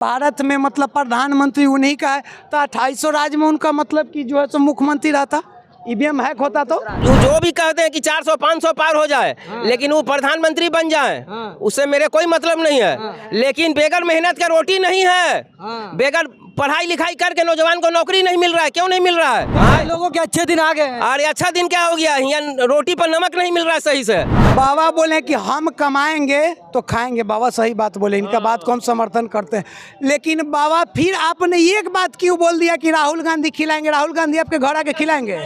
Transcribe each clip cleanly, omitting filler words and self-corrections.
भारत में मतलब प्रधानमंत्री उन्हीं का है, तो 2800 राज्य में उनका मतलब कि जो है सो मुख्यमंत्री रहता, ईवीएम हैक होता तो जो भी कहते हैं कि 400-500 पार हो जाए, लेकिन वो प्रधानमंत्री बन जाए, उससे मेरे कोई मतलब नहीं है। लेकिन बेगर मेहनत का रोटी नहीं है, बेगर पढ़ाई लिखाई करके नौजवान को नौकरी नहीं मिल रहा है। क्यों नहीं मिल रहा है? लोगों के अच्छे दिन आ गए हैं। अरे अच्छा दिन क्या हो गया, यहाँ रोटी पर नमक नहीं मिल रहा है सही से। बाबा बोले कि हम कमाएंगे तो खाएंगे, बाबा सही बात बोले, इनका बात को हम समर्थन करते हैं। लेकिन बाबा फिर आपने एक बात क्यों बोल दिया कि राहुल गांधी खिलाएंगे? राहुल गांधी आपके घर आके खिलाएंगे?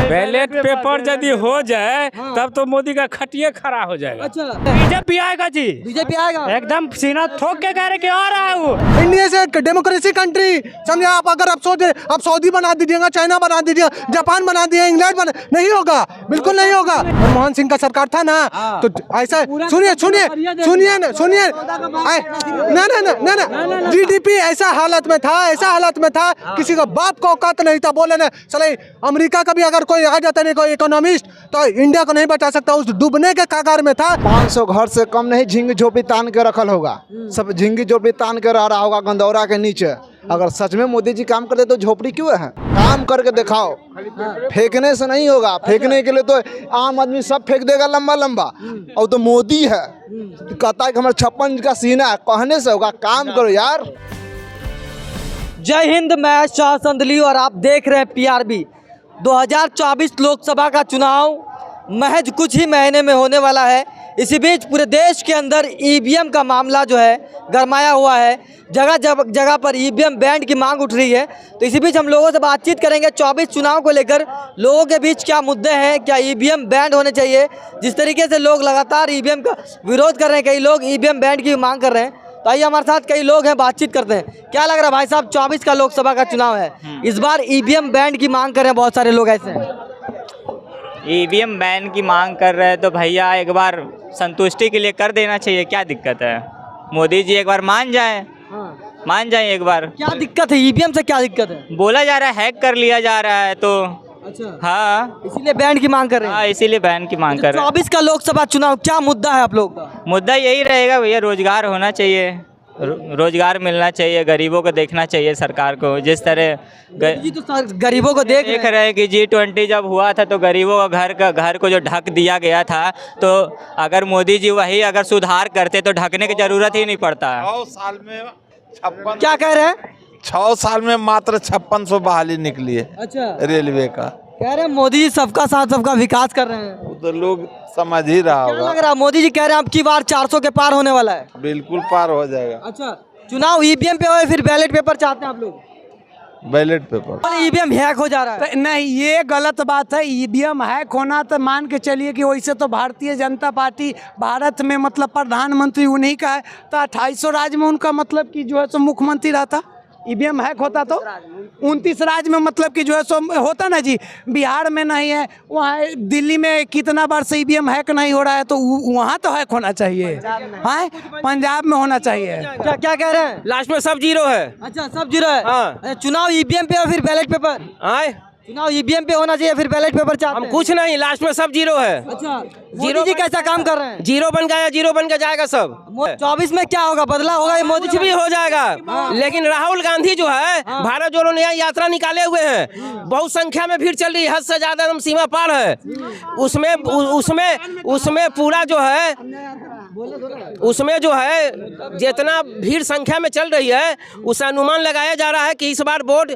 बैलेट पेपर यदि हो जाए तब तो मोदी का खटिया खड़ा हो जाएगा। अच्छा, बीजेपी आएगा जी, बीजेपी आएगा। एकदम सीना ठोक के कह रहे कि आ रहा है वो। इंडिया से डेमोक्रेसी कंट्री समझे आप। अगर आप सोचे आप सऊदी बना दीजिएगा, चाइना बना दीजिएगा, जापान बना दिए, इंग्लैंड बना, नहीं होगा, बिल्कुल नहीं होगा। मनमोहन सिंह का सरकार था ना, तो ऐसा सुनिए सुनिए सुनिए ना सुनिए ना ना ना ना जीडीपी ऐसा हालत में था, ऐसा हालत में था, किसी का बाप को औकात नहीं था बोले ना चले अमेरिका का भी अगर कोई आ जाता नहीं, कोई इकोनॉमिस्ट, तो इंडिया को नहीं बचा सकता, उस डूबने के कगार में था। 500 घर से कम नहीं झिंगी झोपड़ी तान के रखल होगा, सब झिंगी झोपड़ी तान के रह रहा होगा गंदौरा के नीचे। अगर सच में मोदी जी काम करते तो झोपड़ी क्यों है? काम करके दिखाओ, फेंकने से नहीं होगा। फेंकने के लिए तो आम आदमी सब फेंक देगा लंबा लंबा, और तो मोदी है कहता है कि हमारा 56 का सीना है, कहने से होगा? काम करो यार। जय हिंद, मैं शाह संदली और आप देख रहे हैं पीआरबी। 2024 लोकसभा का चुनाव महज कुछ ही महीने में होने वाला है। इसी बीच पूरे देश के अंदर ईवीएम का मामला जो है गरमाया हुआ है, जगह जगह पर ईवीएम बैन की मांग उठ रही है। तो इसी बीच हम लोगों से बातचीत करेंगे 24 चुनाव को लेकर लोगों के बीच क्या मुद्दे हैं, क्या ईवीएम बैन होने चाहिए। जिस तरीके से लोग लगातार ईवीएम का विरोध कर रहे हैं, कई लोग ईवीएम बैन की मांग कर रहे हैं, तो आइए हमारे साथ कई लोग हैं, बातचीत करते हैं। क्या लग रहा है भाई साहब, 24 का लोकसभा का चुनाव है, इस बार ईवीएम बैन की मांग कर रहे हैं बहुत सारे लोग ऐसे हैं। ईवीएम बैन की मांग कर रहे हैं तो भैया एक बार संतुष्टि के लिए कर देना चाहिए, क्या दिक्कत है? मोदी जी एक बार मान जाएं, मान जाएं एक बार। क्या दिक्कत है ईवीएम से, क्या दिक्कत है? बोला जा रहा है हैक कर लिया जा रहा है, तो अच्छा हाँ इसीलिए बैन की मांग कर रहे हैं। हाँ इसीलिए बैन की मांग कर रहे हैं। 24 का लोकसभा चुनाव क्या मुद्दा है आप लोगों का? मुद्दा यही रहेगा भैया, रोजगार होना चाहिए, रोजगार मिलना चाहिए, गरीबों को देखना चाहिए सरकार को। जिस तरह जी तो गरीबों को देख रहे हैं कि G20 जब हुआ था तो गरीबों का घर को जो ढक दिया गया था, तो अगर मोदी जी वही अगर सुधार करते तो ढकने की जरूरत ही नहीं पड़ता। 6 साल में 56, क्या कह रहे हैं? 6 साल में मात्र 5600 बहाली निकली है। अच्छा, रेलवे का कह रहे हैं मोदी जी सबका साथ सबका विकास कर रहे हैं, वो तो लोग समझ ही रहा क्या लग होगा। रहा है? मोदी जी कह रहे हैं अब की बार 400 के पार होने वाला है। बिल्कुल पार हो जाएगा। अच्छा, चुनाव ईवीएम पे हो फिर बैलेट पेपर चाहते हैं आप लोग? बैलेट पेपर ईवीएम हैक हो जा रहा है। तो नहीं, ये गलत बात है। ईवीएम हैक होना तो मान के चलिए कि वैसे तो भारतीय जनता पार्टी भारत में मतलब प्रधानमंत्री उन्हीं का है, तो 2800 राज्य में उनका मतलब कि जो है सो मुख्यमंत्री रहता, ईवीएम हैक होता तो 29 राज्य में मतलब कि जो है सो होता ना जी। बिहार में नहीं है, वहाँ दिल्ली में कितना बार से ईवीएम हैक नहीं हो रहा है, तो वहाँ तो हैक होना चाहिए। हाँ, पंजाब में होना चाहिए। क्या क्या कह रहे हैं? लास्ट में सब जीरो है। अच्छा, सब जीरो है। हाँ। अच्छा, चुनाव ईवीएम पे और फिर बैलेट पेपर? आए चुनाव ईवीएम पे होना चाहिए फिर बैलेट पेपर चाहते हम हैं? कुछ नहीं, लास्ट में सब जीरो है। अच्छा, मोदी जी कैसा काम कर रहे हैं? जीरो बन गया, जीरो बन के जाएगा सब। 24 में क्या होगा, बदला होगा ये मोदी कुछ भी हो जाएगा। लेकिन राहुल गांधी जो है भारत जोड़ो न्याय यात्रा निकाले हुए हैं, बहुत संख्या में भीड़ चल रही है, हद से ज्यादा एकदम सीमा पार है। उसमें उसमें उसमें पूरा जो है, उसमें जो है जितना भीड़ संख्या में चल रही है, उस अनुमान लगाया जा रहा है कि इस बार वोट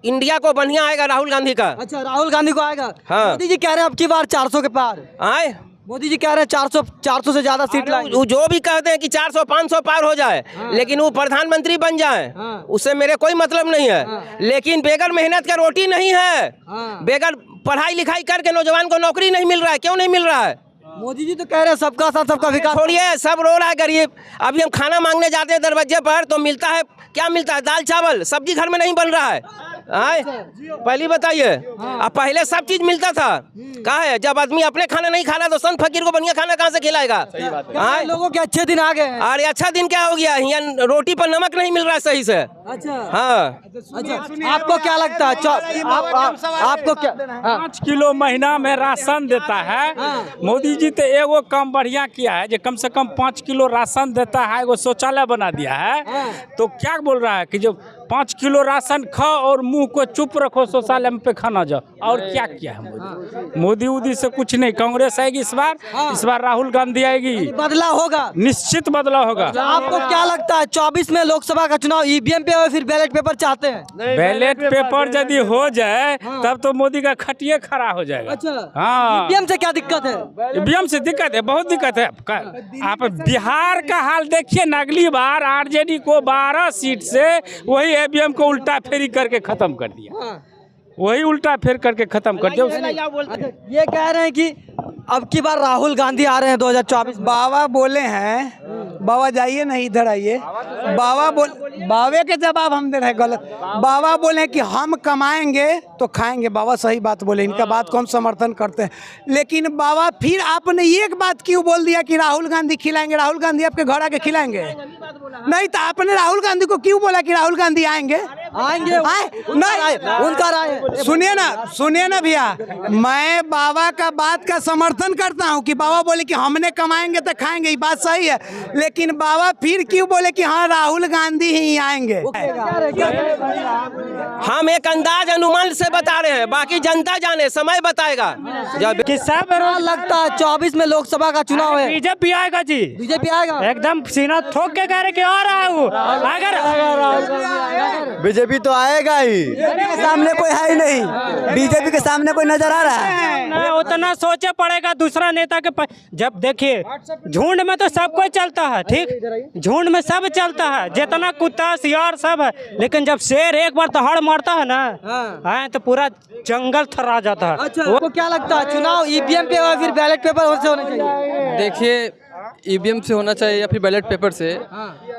इंडिया को बढ़िया आएगा, राहुल गांधी का। अच्छा, राहुल गांधी को आएगा। हाँ। मोदी जी कह रहे हैं अब की बार 400 के पार। आए मोदी जी कह रहे हैं 400 से ज्यादा सीट लाएंगे। जो भी कहते हैं कि 400-500 पार हो जाए, लेकिन वो प्रधानमंत्री बन जाए, उससे मेरे कोई मतलब नहीं है। लेकिन बेगर मेहनत का रोटी नहीं है, बेगर पढ़ाई लिखाई करके नौजवान को नौकरी नहीं मिल रहा है। क्यों नहीं मिल रहा है? मोदी जी तो कह रहे हैं सबका साथ सबका विकास। छोड़िए, सब रो रहा है गरीब। अभी हम खाना मांगने जाते हैं दरवाजे पर तो मिलता है, क्या मिलता है? दाल चावल, सब्जी घर में नहीं बन रहा है। आए पहली बताइए। अब पहले सब चीज मिलता था, कहाँ है? जब आदमी अपने खाना नहीं खा रहा तो संत फकीर को बढ़िया खाना कहाँ से खिलाएगा? आए लोगों के अच्छे दिन आ गए हैं। अरे अच्छा दिन क्या हो गया, यहाँ रोटी पर नमक नहीं मिल रहा है सही से। अच्छा हाँ अच्छा, आपको क्या लगता है आपको क्या? हाँ। 5 किलो महीना में राशन देता है। मोदी जी तो एगो काम बढ़िया किया है, जो कम से कम 5 किलो राशन देता है, एगो शौचालय बना दिया है। तो क्या बोल रहा है कि जो 5 किलो राशन खाओ और मुंह को चुप रखो, शौचालय में पे खाना जाओ। और क्या किया है मोदी? मोदी उदी से कुछ नहीं। कांग्रेस आएगी इस बार राहुल गांधी आएगी, बदलाव होगा, निश्चित बदलाव होगा। आपको क्या लगता है 24 में लोकसभा का चुनाव ईवीएम पे और फिर बैलेट पेपर चाहते हैं? बैलेट पेपर यदि हो जाए तब तो मोदी का खटिया खड़ा हो जाएगा। अच्छा हाँ, ईवीएम से क्या दिक्कत है? ईवीएम से दिक्कत है, बहुत दिक्कत है। आप बिहार का हाल देखिए ना, अगली बार आरजेडी को 12 सीट से वही ईवीएम को उल्टा फेरी करके खत्म कर दिया। वही उल्टा फेर करके खत्म कर दिया। अच्छा, ये कह रहे हैं कि अब की बार राहुल गांधी आ रहे हैं 2024 में। बाबा बोले हैं, बाबा जाइए नहीं इधर आइए। बाबे के जवाब हम दे रहे हैं गलत। बाबा बोले कि हम कमाएंगे तो खाएंगे। बाबा सही बात बोले, इनका बात को हम समर्थन करते हैं। लेकिन बाबा फिर आपने एक बात क्यों बोल दिया कि राहुल गांधी खिलाएंगे? राहुल गांधी आपके घर आके खिलाएंगे? नहीं तो आपने राहुल गांधी को क्यों बोला कि राहुल गांधी आएंगे? उनका राय सुनिए ना भैया, मैं बाबा का बात का समर्थन करता हूं कि बाबा बोले कि हमने कमाएंगे तो खाएंगे, ये बात सही है। लेकिन बाबा फिर क्यों बोले कि हाँ राहुल गांधी ही आएंगे? हम एक अंदाज अनुमान से बता रहे हैं, बाकी जनता जाने, समय बताएगा। जब किस्सा लगता है 24 में लोकसभा का चुनाव है, बीजेपी आएगा जी, बीजेपी आएगा। एकदम सीना ठोक के कह रहे कि आ रहा हूँ। अगर बीजेपी तो आएगा ही, सामने कोई है ही नहीं। बीजेपी के सामने कोई नजर आ रहा है? उतना सोचे पड़ेगा दूसरा नेता के जब देखिए झुंड में तो सब कोई चलता है, ठीक, झुंड में सब चलता है, जितना कुत्ता सियार सब है, लेकिन जब शेर एक बार दहाड़ मारता है ना, हाँ, तो पूरा जंगल थर्रा जाता है। अच्छा, आपको क्या लगता है चुनाव ईवीएम पे और फिर बैलेट पेपर से होना चाहिए? देखिए, ईवीएम से होना चाहिए या फिर बैलेट पेपर से।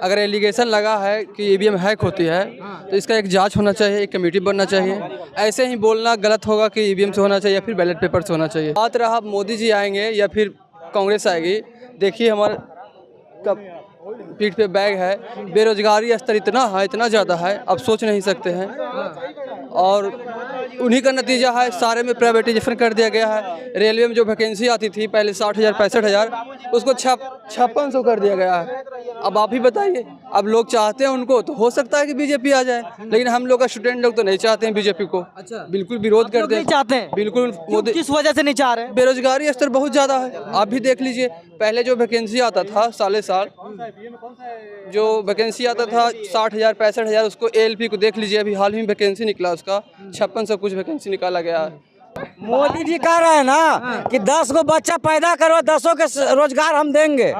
अगर एलिगेशन लगा है कि ईवीएम हैक होती है तो इसका एक जांच होना चाहिए, एक कमेटी बनना चाहिए। ऐसे ही बोलना गलत होगा कि ईवीएम से होना चाहिए या फिर बैलेट पेपर से होना चाहिए। बात रहा मोदी जी आएंगे या फिर कांग्रेस आएगी, देखिए हमारे पीठ पे बैग है, बेरोजगारी स्तर इतना है, इतना ज़्यादा है, अब सोच नहीं सकते हैं। और उन्हीं का नतीजा है, सारे में प्राइवेटाइजेशन कर दिया गया है। रेलवे में जो वैकेंसी आती थी पहले 60,000 65,000, उसको 5600 कर दिया गया है। अब आप ही बताइए, अब लोग चाहते हैं उनको, तो हो सकता है कि बीजेपी आ जाए, लेकिन हम लोग का स्टूडेंट लोग तो नहीं चाहते हैं बीजेपी को। अच्छा, बिल्कुल विरोध करते हैं, चाहते हैं बिल्कुल। मोदी किस वजह से नहीं चाह रहे? बेरोजगारी स्तर बहुत ज़्यादा है, आप भी देख लीजिए। पहले जो वैकेंसी आता था साले साल जो वैकेंसी आता था 60,000 65,000, उसको एएलपी को देख लीजिए, अभी हाल ही में वैकेंसी निकला उसका 5600 कुछ वैकेंसी निकाला गया है। मोदी जी कह रहे हैं ना कि 10 गो बच्चा पैदा करो, 10 के रोजगार हम देंगे,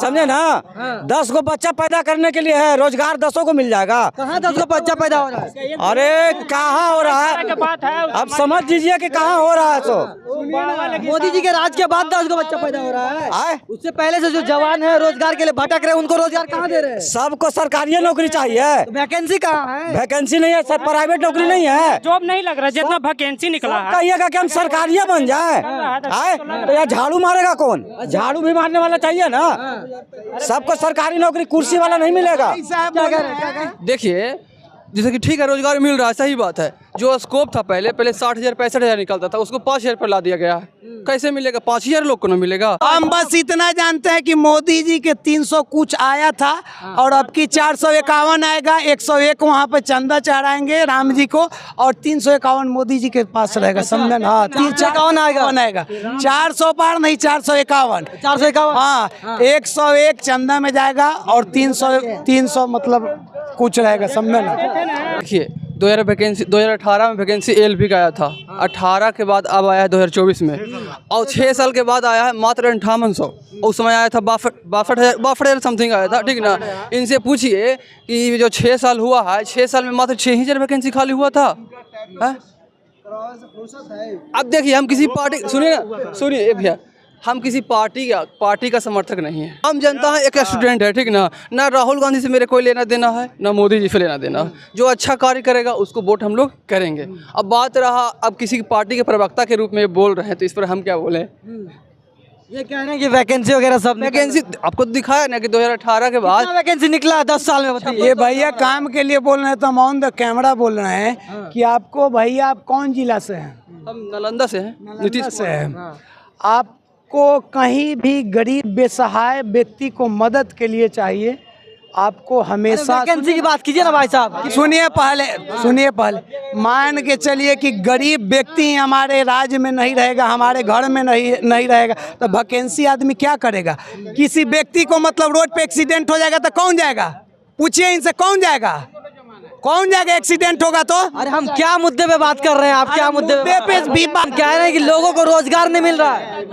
समझे ना? 10 गो बच्चा पैदा करने के लिए है, रोजगार 10 को मिल जाएगा। कहाँ 10 को बच्चा पैदा हो रहा है? अरे कहाँ हो रहा है, अब समझ लीजिए कि कहाँ हो रहा है। तो मोदी जी के राज के बाद 10 को बच्चा पैदा हो रहा है। उससे पहले से जो जवान है रोजगार के लिए भटक रहे हैं, उनको रोजगार कहाँ दे रहे हैं? सबको सरकारी नौकरी चाहिए। वैकेंसी कहाँ है? वैकेंसी नहीं है सर, प्राइवेट नौकरी नहीं है, जॉब नहीं लग रहा, जितना वैकेंसी निकला है। कहिएगा कि हम सरकारिया बन जाए, तो यार झाड़ू मारेगा कौन? झाड़ू भी मारने वाला चाहिए ना। सबको सरकारी नौकरी, कुर्सी वाला नहीं मिलेगा। देखिए, जैसे कि ठीक है रोजगार मिल रहा है, सही बात है। जो स्कोप था पहले 60,000 65,000 निकलता था, उसको 5,000 पर ला दिया गया है। कैसे मिलेगा? 5,000 लोग को ना मिलेगा। हम बस इतना जानते हैं कि मोदी जी के 300 कुछ आया था और अब की 451 आएगा। 101 वहाँ पे चंदा चढ़ाएंगे राम जी को और 351 मोदी जी के पास रहेगा, समझे ना? 351 आएगा, 400 पार नहीं, 451 हाँ, 101 चंदा में जाएगा और 300 मतलब कुछ रहेगा, समझे ना? देखिए 2018 में वैकेंसी एएलपी का आया था, 18 के बाद अब आया है 2024 में, और 6 साल के बाद आया है मात्र 5800। उस समय आया था 62,000 समथिंग आया था, ठीक ना? इनसे पूछिए कि जो 6 साल हुआ है, 6 साल में मात्र 6,000 वैकेंसी खाली हुआ था है? अब देखिए हम किसी पार्टी, सुनिए एक भैया, हम किसी पार्टी का समर्थक नहीं है। आम जनता है, एक स्टूडेंट है, ठीक ना राहुल गांधी से मेरे कोई लेना देना है, ना मोदी जी से लेना देना है। जो अच्छा कार्य करेगा उसको वोट हम लोग करेंगे। अब बात रहा, अब किसी की पार्टी के प्रवक्ता के रूप में बोल रहे हैं, तो इस पर हम क्या बोलें। ये कह रहे हैं कि वैकेंसी वगैरह सब वैकेंसी आपको दिखाया ना कि 2018 के बाद वैकेंसी निकला 10 साल में, बताइए। ये भैया काम के लिए बोल रहे हैं तो हम ऑन द कैमरा बोल रहे हैं कि आपको भैया आप कौन जिला से हैं? हम नालंदा से हैं, नीतीश से हैं। आपको कहीं भी गरीब बेसहाय व्यक्ति को मदद के लिए चाहिए, आपको हमेशा वैकेंसी की बात कीजिए ना भाई साहब। सुनिए पहले मान के चलिए कि गरीब व्यक्ति ही हमारे राज्य में नहीं रहेगा, हमारे घर में नहीं रहेगा, तो वैकेंसी आदमी क्या करेगा? किसी व्यक्ति को मतलब रोड पे एक्सीडेंट हो जाएगा तो कौन जाएगा? पूछिए इनसे, कौन जाएगा एक्सीडेंट होगा तो? अरे हम क्या मुद्दे पे बात कर रहे हैं, आप क्या मुद्दे पे भी बात कह रहे हैं कि लोगों को रोजगार नहीं मिल रहा है।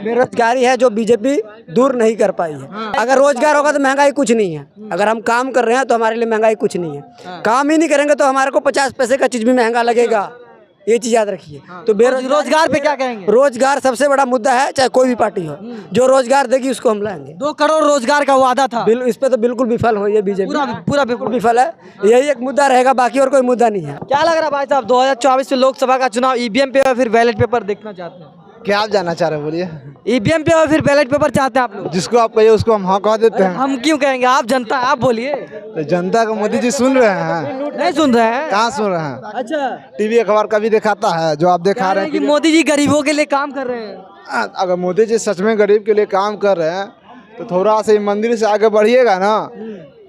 बेरोजगारी है जो बीजेपी दूर नहीं कर पाई है। अगर रोजगार होगा तो महंगाई कुछ नहीं है। अगर हम काम कर रहे हैं तो हमारे लिए महंगाई कुछ नहीं है। काम ही नहीं करेंगे तो हमारे को 50 पैसे का चीज भी महंगा लगेगा, ये चीज याद रखिए। तो रोजगार पे क्या कहेंगे? रोजगार सबसे बड़ा मुद्दा है, चाहे कोई भी पार्टी हो, जो रोजगार देगी उसको हम लाएंगे। 2 करोड़ रोजगार का वादा था, इस पे तो बिल्कुल विफल हो, ये बीजेपी पूरा बिल्कुल विफल है। यही एक मुद्दा रहेगा, बाकी और कोई मुद्दा नहीं है। क्या लग रहा है भाई साहब, 2024 में लोकसभा का चुनाव ईवीएम पे या फिर बैलेट पेपर देखना चाहते हैं? क्या आप जानना चाह रहे हैं, बोलिए। ईवीएम पे और फिर बैलेट पेपर चाहते हैं आप लोग? जिसको आप कहिए उसको हम हाँ कह देते हैं। हम क्यों कहेंगे, आप जनता है, आप बोलिए। तो जनता को मोदी जी सुन रहे हैं? नहीं सुन रहे हैं। कहाँ सुन रहे हैं? अच्छा, टीवी अखबार का भी दिखाता है जो आप दिखा रहे हैं कि मोदी जी गरीबों के लिए काम कर रहे हैं। अगर मोदी जी सच में गरीब के लिए काम कर रहे हैं तो थोड़ा सा मंदिर से आगे बढ़िएगा ना,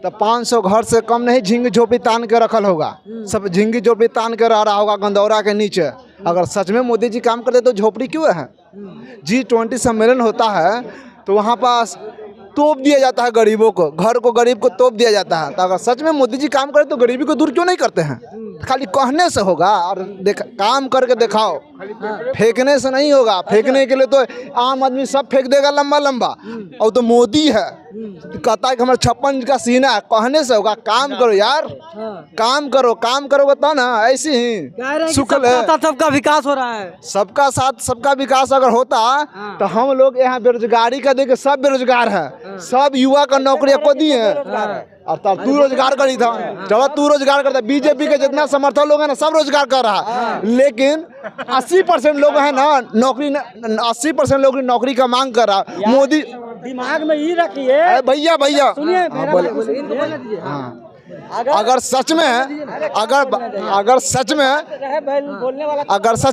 तो 500 घर से कम नहीं झिंग झोपड़ी तान के रखल होगा। सब झिंगी झोपड़ी तान के रह रहा होगा गंदौरा के नीचे। अगर सच में मोदी जी काम करते तो झोपड़ी क्यों है? G20 सम्मेलन होता है तो वहाँ पास तोप दिया जाता है गरीबों को, घर को गरीब को तोप दिया जाता है। तो अगर सच में मोदी जी काम करें तो गरीबी को दूर क्यों नहीं करते हैं? खाली कहने से होगा और काम करके दिखाओ, फेंकने से नहीं होगा। फेंकने के लिए तो आम आदमी सब फेंक देगा लंबा लंबा, और तो मोदी है कहता है कि हमारा 56 का सीना है। कहने से होगा, काम करो यार, काम करोगे तो ना। ऐसे ही शुक्ल है, सबका विकास हो रहा है। सबका साथ सबका विकास अगर होता तो हम लोग यहाँ बेरोजगारी का देखे सब बेरोजगार है, सब युवा का नौकरी को दिए हैं। और तब तू रोजगार करी था, चलो तू रोजगार करता। बीजेपी के जितना समर्थक लोग हैं ना सब रोजगार कर रहा है, लेकिन 80% लोग हैं ना नौकरी, 80% लोग नौकरी का मांग कर रहा। मोदी दिमाग में ही रखिए भैया सुनिए, अगर सच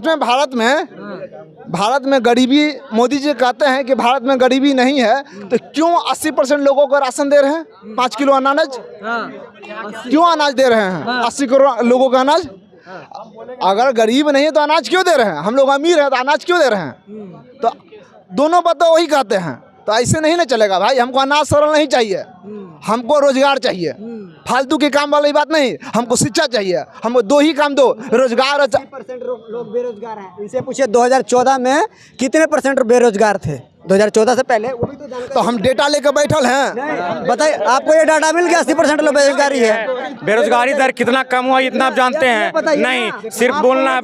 में भारत में गरीबी, मोदी जी कहते हैं कि भारत में गरीबी नहीं है, तो क्यों 80% लोगों को राशन दे रहे हैं? 5 किलो अनाज क्यों अनाज दे रहे हैं? 80 करोड़ लोगों का अनाज। अगर गरीब नहीं है तो अनाज क्यों दे रहे हैं? हम लोग अमीर हैं तो अनाज क्यों दे रहे हैं? तो दोनों बात तो वही कहते हैं। तो ऐसे नहीं ना चलेगा भाई। हमको अनाज सरल नहीं चाहिए, हमको रोजगार चाहिए। फालतू के काम वाली बात नहीं, हमको शिक्षा चाहिए। हमको 2 ही काम दो, रोजगार। 80% लोग बेरोजगार हैं। इनसे पूछिए 2014 में कितने % बेरोजगार थे? 2014 से पहले वो भी तो हम डेटा लेकर बैठल हैं। बताइए, आपको ये डाटा मिल गया 80% लोग बेरोजगारी है? बेरोजगारी दर कितना कम हुआ इतना आप जानते हैं? नहीं, सिर्फ बोलना है।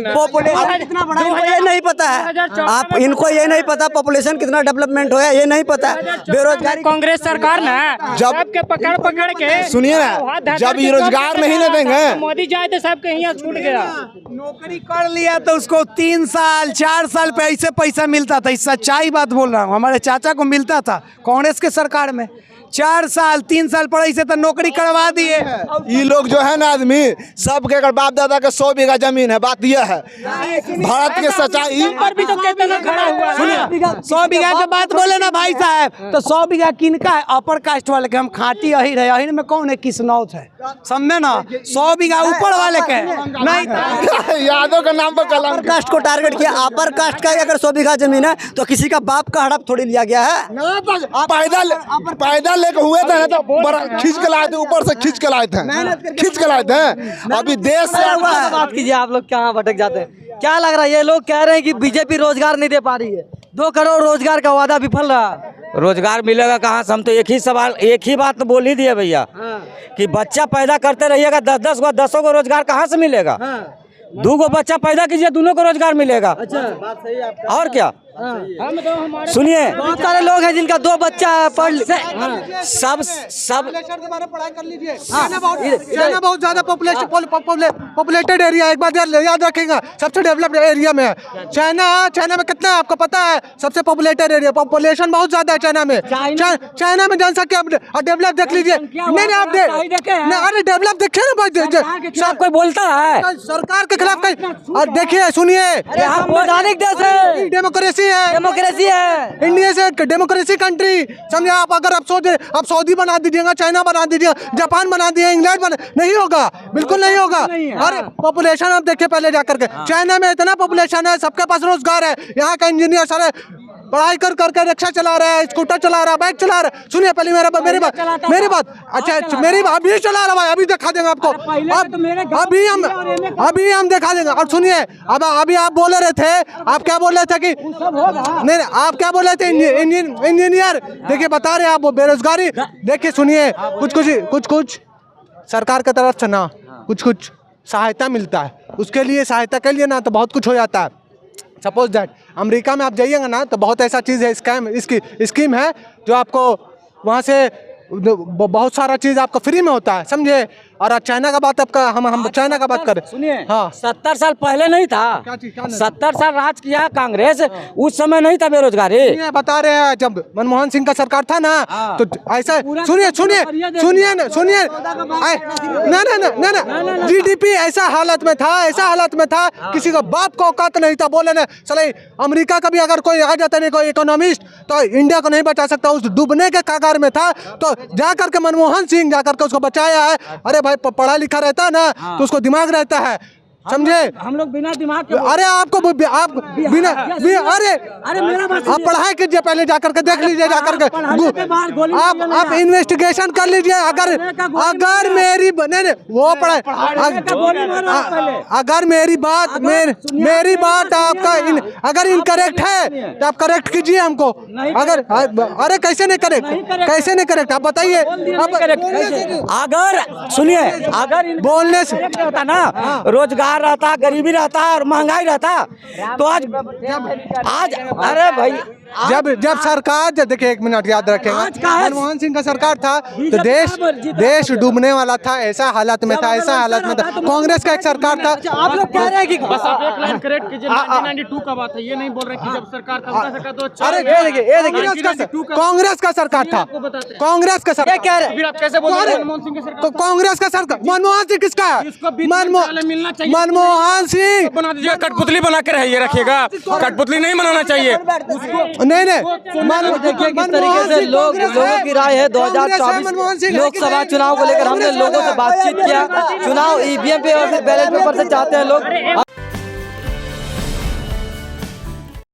पॉपुलेशन कितना बढ़ा इनको ये नहीं पता है। आप इनको ये नहीं पता पॉपुलेशन कितना डेवलपमेंट हुआ ये नहीं पता है। बेरोजगारी कांग्रेस सरकार ना जब पकड़ के सुनिए ना, जब ये रोजगार नहीं ना देंगे, मोदी जाए तो सबके यहाँ छूट गया। नौकरी कर लिया तो उसको 3 साल 4 साल पे ऐसे पैसा मिलता था। सच्चाई बात बोल रहा हूँ, हमारे चाचा को मिलता था कांग्रेस के सरकार में। 4 साल 3 साल पढ़ाई से तो नौकरी करवा दिए। ये लोग जो है ना आदमी, सबके अगर बाप दादा के 100 बीघा जमीन है। बात यह है भारत के सच्चाई। 100 बीघा के बात बोले ना भाई साहब, तो 100 बीघा किनका है? अपर कास्ट वाले के। हम खाटी अहिर है, अहिर में कौन है? किसनौत है, समझे ना। 100 बीघा ऊपर वाले के नहीं। यादव का नाम पर कलम कास्ट को टारगेट किया। अपर कास्ट का अगर 100 बीघा जमीन है तो किसी का बाप का हड़प थोड़ी लिया गया है। पैदल लेके हुए थे ना, तो बड़ा खींच के लाए थे, ऊपर से खींच के लाए थे। अभी देश से बात कीजिए, आप लोग कहाँ भटक जाते हैं? क्या लग रहा है, ये लोग कह रहे हैं कि बीजेपी रोजगार नहीं दे पा रही है, 2 करोड़ रोजगार का वादा विफल रहा। रोजगार मिलेगा कहाँ से? हम तो एक ही बात तो बोल ही दिए भैया कि बच्चा पैदा करते रहिएगा 10 को रोजगार कहाँ से मिलेगा? दो गो बच्चा पैदा कीजिए, दोनों को रोजगार मिलेगा। और क्या, सुनिए, बहुत सारे लोग हैं जिनका 2 बच्चा है, सब के बारे में पढ़ाई कर लीजिए। चाइना बहुत ज्यादा पॉपुलेटेड एरिया, एक बात याद रखिएगा, सबसे डेवलप्ड एरिया में है चाइना में कितना है आपको पता है? सबसे पॉपुलेटेड एरिया, पॉपुलेशन बहुत ज्यादा है चाइना में। चाइना में जनसंख्या डेवलप देख लीजिए। नहीं आप अरे डेवलप देखिए ना भाई, सब कोई बोलता है सरकार के खिलाफ देखिए, सुनिए, वैधानिक देश है, डेमोक्रेसी है, इंडिया से डेमोक्रेसी कंट्री, समझे आप? अगर आप सोचे आप सऊदी बना दीजिएगा, चाइना बना दीजिए, जापान बना दिए, इंग्लैंड बना, नहीं होगा, बिल्कुल नहीं होगा। अरे पॉपुलेशन आप देखिए पहले जाकर के, चाइना में इतना पॉपुलेशन है, सबके पास रोजगार है, यहाँ का इंजीनियर सारे पढ़ाई कर करके रिक्शा चला रहा है, स्कूटर चला रहा है, बाइक चला रहा है। सुनिए पहले मेरी बात, अच्छा मेरी अभी चला रहा है, अभी दिखा देंगे आपको, अभी हम दिखा देंगे। और सुनिए, अब अभी आप बोल रहे थे, आप क्या बोल रहे थे कि नहीं, आप क्या बोल रहे थे? इंजीनियर, देखिए बता रहे आप बेरोजगारी। देखिए सुनिए, कुछ सरकार की तरफ से ना कुछ सहायता मिलता है, उसके लिए सहायता के लिए ना तो बहुत कुछ हो जाता है। सपोज दैट अमेरिका में आप जाइएगा ना तो बहुत ऐसा चीज़ है, इसकी स्कीम है जो आपको वहाँ से बहुत सारा चीज़ आपको फ्री में होता है, समझे? और चाइना का बात आपका हम चाइना का बात करें, सुनिए, हाँ 70 साल पहले नहीं था, 70 साल राज किया कांग्रेस, उस समय नहीं था बेरोजगारी। बता रहे हैं जब मनमोहन सिंह का सरकार था ना, तो ऐसा सुनिए ना, जीडीपी ऐसा हालत में था, किसी का बाप को औकात नहीं था बोले ना, चले अमेरिका का भी अगर कोई आ जाता नहीं, कोई इकोनॉमिस्ट, तो इंडिया को नहीं बचा सकता, उस डूबने के कगार में था, तो जाकर के मनमोहन सिंह जाकर के उसको बचाया है। अरे भाई पढ़ा लिखा रहता है ना, तो उसको दिमाग रहता है, समझे? हम लोग बिना दिमाग के, अरे आपको आप बिना अरे आप पढ़ाई कीजिए, पहले जाकर के देख लीजिए, जाकर के आप इन्वेस्टिगेशन कर लीजिए। अगर मेरी नहीं वो पढ़ाई, अगर मेरी बात आपका अगर इनकरेक्ट है तो आप करेक्ट कीजिए हमको। अगर अरे कैसे नहीं करेक्ट आप बताइए। अगर सुनिए, अगर बोलने से होता ना, रोजगार रहता, गरीबी रहता और महंगाई रहता, तो आज अरे भाई जब सरकार, देखिए 1 मिनट याद रखेंगे, मनमोहन सिंह का सरकार था तो देश डूबने वाला था, ऐसा हालत में था। कांग्रेस का एक सरकार था। आप लोग कह रहे हैं कि बस आप एक लाइन करेक्ट कीजिए, 1992 का बात है, ये नहीं बोल रहे कि जब सरकार था उनका सरकार तो अरे ये देखिए कांग्रेस का सरकार था, कांग्रेस का सरकार कह रहे हैं, फिर आप कैसे बोल रहे हैं मनमोहन सिंह की सरकार? कांग्रेस का सरकार, मनमोहन सिंह किसका है? मिलना चाहिए, मनमोहन सिंह बना दीजिएगा, कठपुतली बना के रखिएगा, कठपुतली नहीं बनाना चाहिए। नहीं देखिए किस तरीके से लोगों की राय है। 2024 लोकसभा चुनाव को लेकर हमने लोगों से बातचीत किया। चुनाव ईवीएम पे और फिर बैलेट पेपर से चाहते हैं लोग।